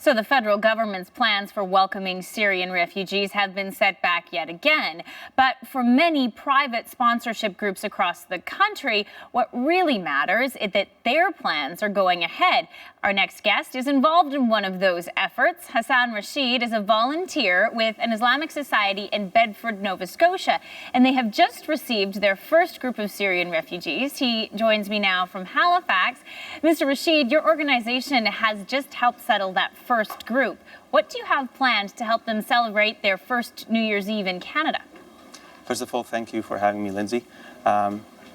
So the federal government's plans for welcoming Syrian refugees have been set back yet again. But for many private sponsorship groups across the country, what really matters is that their plans are going ahead. Our next guest is involved in one of those efforts. Hassan Rashed is a volunteer with an Islamic society in Bedford, Nova Scotia, and they have just received their first group of Syrian refugees. He joins me now from Halifax. Mr. Rashed, your organization has just helped settle that first group. What do you have planned to help them celebrate their first New Year's Eve in Canada? First of all, thank you for having me, Lindsay.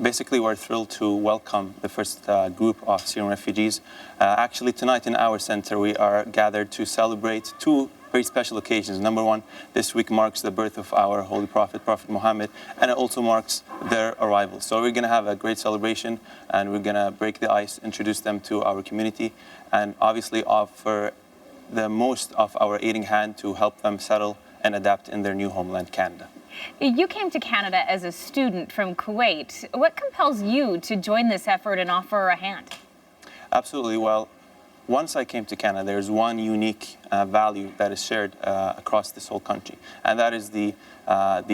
Basically, we're thrilled to welcome the first group of Syrian refugees. Actually, tonight in our center, we are gathered to celebrate two very special occasions. Number one, this week marks the birth of our Holy Prophet, Prophet Muhammad, and it also marks their arrival. So we're going to have a great celebration, and we're going to break the ice, introduce them to our community, and obviously offer the most of our aiding hand to help them settle and adapt in their new homeland, Canada. You came to Canada as a student from Kuwait. What compels you to join this effort and offer a hand? Absolutely. Well, once I came to Canada, there's one unique value that is shared across this whole country, and that is the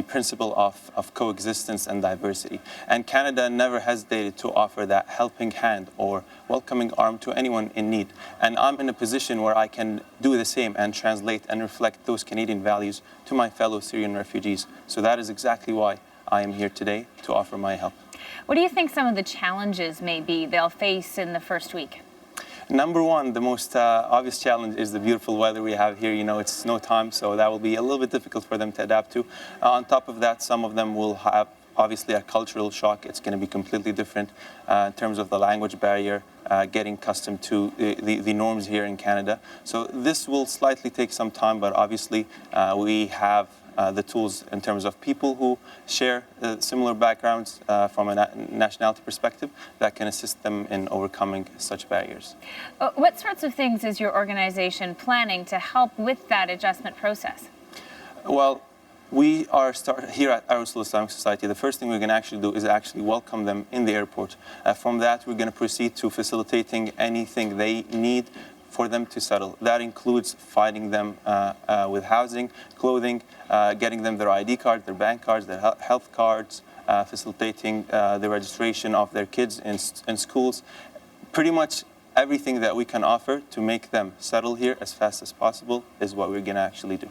principle of coexistence and diversity. And Canada never hesitated to offer that helping hand or welcoming arm to anyone in need. And I'm in a position where I can do the same and translate and reflect those Canadian values to my fellow Syrian refugees. So that is exactly why I am here today, to offer my help. What do you think some of the challenges may be they'll face in the first week? Number one, the most obvious challenge is the beautiful weather we have here. You know, it's snow time, so that will be a little bit difficult for them to adapt to. On top of that, some of them will have obviously a cultural shock. It's going to be completely different in terms of the language barrier, getting accustomed to the norms here in Canada. So this will slightly take some time, but obviously we have the tools in terms of people who share similar backgrounds from a nationality perspective that can assist them in overcoming such barriers. What sorts of things is your organization planning to help with that adjustment process? Well, we are here at Al-Rasoul Islamic Society. The first thing we're going to actually do is actually welcome them in the airport. From that, we're going to proceed to facilitating anything they need for them to settle. That includes finding them with housing, clothing, getting them their ID cards, their bank cards, their health cards, facilitating the registration of their kids in schools. Pretty much everything that we can offer to make them settle here as fast as possible is what we're going to actually do.